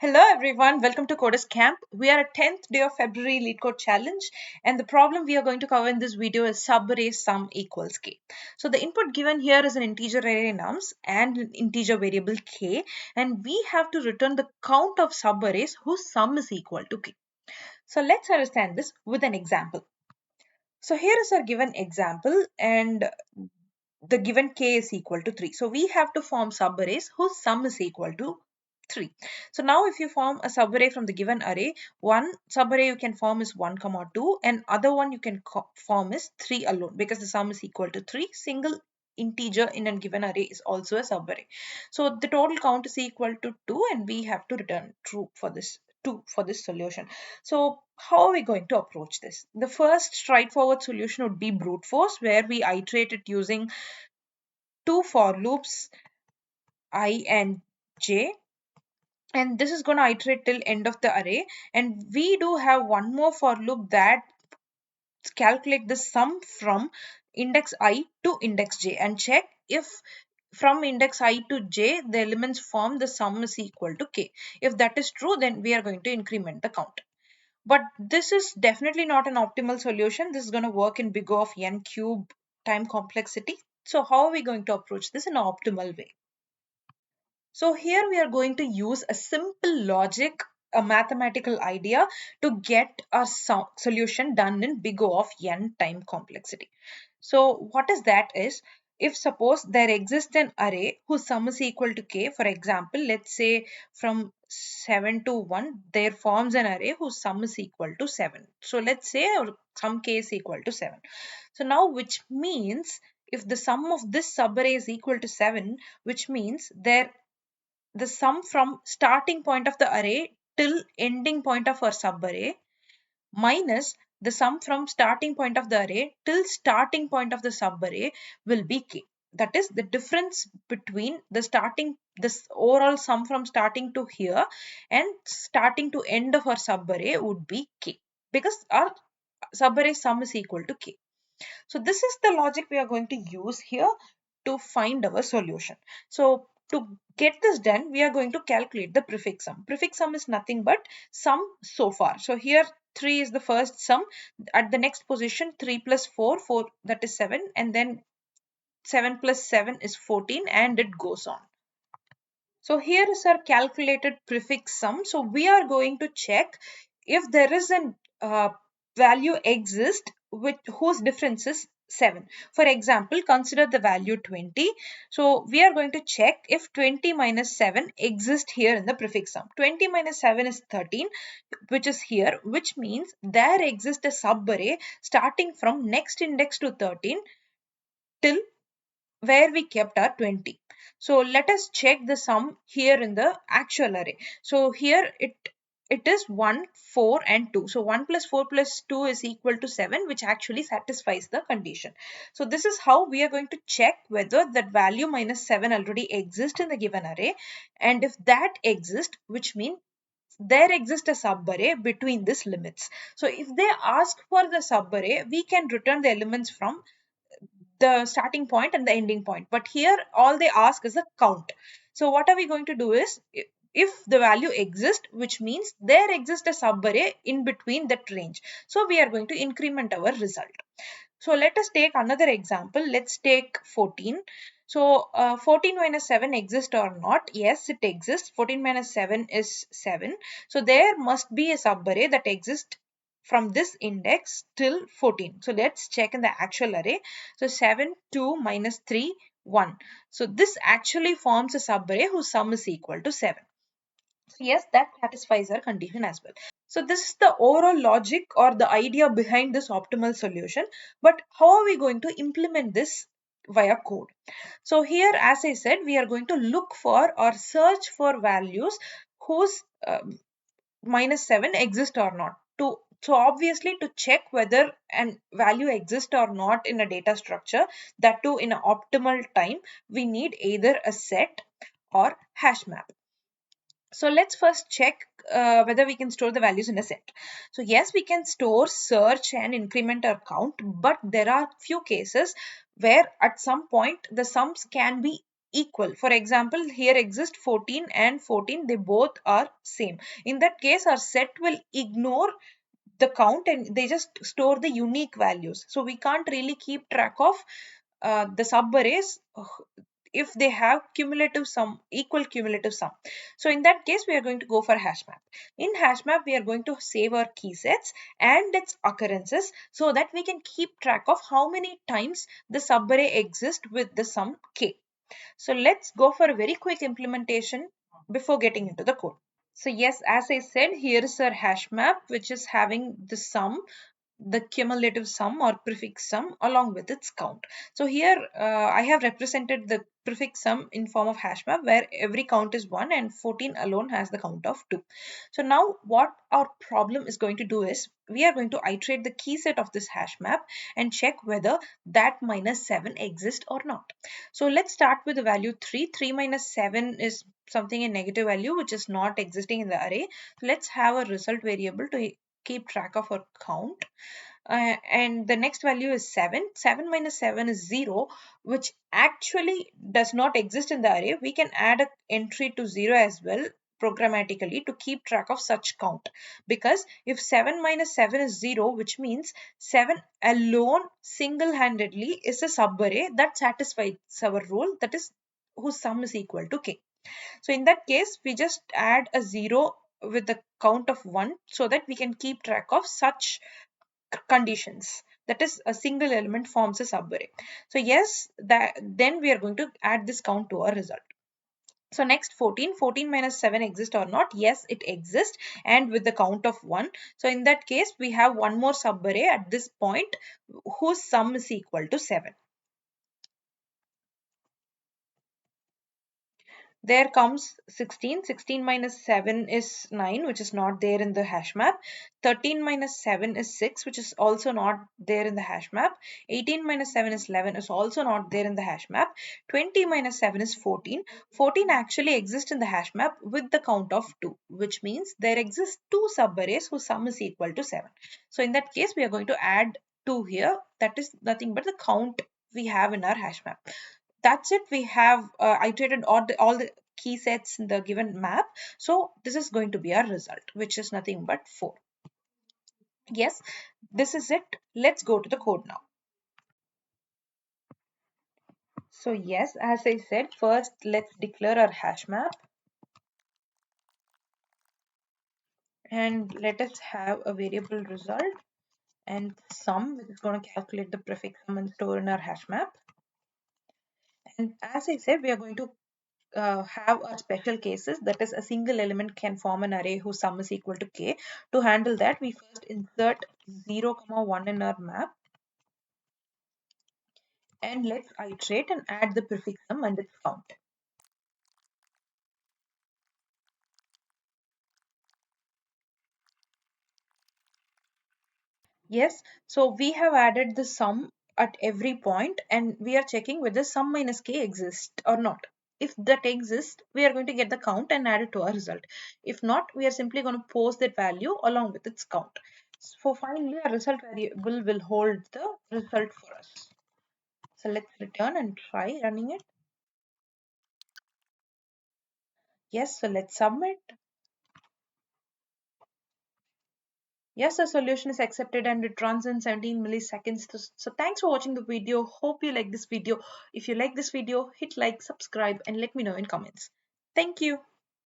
Hello everyone, welcome to Coders Camp. We are at 10th day of February LeetCode challenge, and the problem we are going to cover in this video is subarray sum equals k. So the input given here is an integer array nums and an integer variable k, and we have to return the count of subarrays whose sum is equal to k. So let's understand this with an example. So here is our given example, and the given k is equal to 3. So we have to form subarrays whose sum is equal to 3. So now if you form a subarray from the given array, one subarray you can form is 1, 2, and other one you can form is 3 alone because the sum is equal to 3. Single integer in a given array is also a subarray. So the total count is equal to 2 and we have to return true for this 2 for this solution. So how are we going to approach this? The first straightforward solution would be brute force, where we iterate it using two for loops I and j, and this is going to iterate till end of the array, and we do have one more for loop that calculate the sum from index I to index j and check if from index I to j the elements form the sum is equal to k. If that is true, then we are going to increment the count. But this is definitely not an optimal solution. This is going to work in big O of n cube time complexity. So how are we going to approach this in an optimal way? So here we are going to use a simple logic, a mathematical idea to get a solution done in big O of n time complexity. So what is that is, if suppose there exists an array whose sum is equal to k, for example, let's say from 7 to 1, there forms an array whose sum is equal to 7. So let's say our sum k is equal to 7. So now which means if the sum of this subarray is equal to 7, which means the sum from starting point of the array till ending point of our subarray minus the sum from starting point of the array till starting point of the subarray will be k. That is the difference between this overall sum from starting to here and starting to end of our subarray would be k, because our subarray sum is equal to k. So this is the logic we are going to use here to find our solution. So to get this done, we are going to calculate the prefix sum. Prefix sum is nothing but sum so far. So here 3 is the first sum. At the next position, 3 plus 4, 4 that is 7, and then 7 plus 7 is 14, and it goes on. So here is our calculated prefix sum. So we are going to check if there is an value exist with whose difference is 7. For example, consider the value 20. So we are going to check if 20 minus 7 exists here in the prefix sum. 20 minus 7 is 13, which is here, which means there exists a subarray starting from next index to 13 till where we kept our 20. So let us check the sum here in the actual array. So here it is 1, 4 and 2. So 1 plus 4 plus 2 is equal to 7, which actually satisfies the condition. So this is how we are going to check whether that value minus 7 already exists in the given array. And if that exists, which means there exists a subarray between these limits. So if they ask for the subarray, we can return the elements from the starting point and the ending point. But here all they ask is a count. So what are we going to do is, if the value exists, which means there exists a subarray in between that range. So we are going to increment our result. So let us take another example. Let's take 14. So 14 minus 7 exists or not? Yes, it exists. 14 minus 7 is 7. So there must be a subarray that exists from this index till 14. So let's check in the actual array. So 7, 2 minus 3, 1. So this actually forms a subarray whose sum is equal to 7. So yes, that satisfies our condition as well. So this is the overall logic or the idea behind this optimal solution. But how are we going to implement this via code? So here, as I said, we are going to look for or search for values whose minus 7 exist or not. So obviously to check whether an value exists or not in a data structure, that too in an optimal time, we need either a set or hash map. So let's first check whether we can store the values in a set. So yes, we can store, search and increment our count, but there are few cases where at some point the sums can be equal. For example, here exist 14 and 14, they both are same. In that case, our set will ignore the count and they just store the unique values. So we can't really keep track of the subarrays if they have cumulative sum, equal cumulative sum. So in that case, we are going to go for hash map. In hash map, we are going to save our key sets and its occurrences so that we can keep track of how many times the subarray exists with the sum k. So let's go for a very quick implementation before getting into the code. So yes, as I said, here is our hash map, which is having the sum, the cumulative sum or prefix sum along with its count. So here I have represented the prefix sum in form of hash map where every count is 1 and 14 alone has the count of 2. So now what our problem is going to do is we are going to iterate the key set of this hash map and check whether that minus 7 exists or not. So let's start with the value 3. 3 minus 7 is something a negative value which is not existing in the array. So let's have a result variable to keep track of our count. And the next value is 7. 7 minus 7 is 0, which actually does not exist in the array. We can add an entry to 0 as well programmatically to keep track of such count, because if 7 minus 7 is 0, which means 7 alone single-handedly is a subarray that satisfies our rule, that is whose sum is equal to k. So in that case, we just add a 0 with the count of 1 so that we can keep track of such conditions, that is a single element forms a subarray. So yes, that then we are going to add this count to our result. So next 14, 14 minus 7 exists or not? Yes, it exists and with the count of 1. So in that case, we have one more subarray at this point whose sum is equal to 7. There comes 16. 16 minus 7 is 9, which is not there in the hash map. 13 minus 7 is 6, which is also not there in the hash map. 18 minus 7 is 11, is also not there in the hash map. 20 minus 7 is 14. 14 actually exists in the hash map with the count of 2, which means there exist two subarrays whose sum is equal to 7. So in that case, we are going to add 2 here. That is nothing but the count we have in our hash map. That's it. We have iterated all the key sets in the given map. So this is going to be our result, which is nothing but 4. Yes, this is it. Let's go to the code now. So yes, as I said, first let's declare our hash map. And let us have a variable result and sum, which is going to calculate the prefix sum and store in our hash map. And as I said, we are going to have our special cases, that is a single element can form an array whose sum is equal to k. To handle that, we first insert 0, 1 in our map and let's iterate and add the prefix sum and its count. Yes, so we have added the sum at every point and we are checking whether sum minus k exists or not. If that exists, we are going to get the count and add it to our result. If not, we are simply going to post that value along with its count. So finally, our result variable will hold the result for us. So let's return and try running it. Yes, so let's submit. Yes, the solution is accepted and it runs in 17 milliseconds. So thanks for watching the video. Hope you like this video. If you like this video, hit like, subscribe and let me know in comments. Thank you.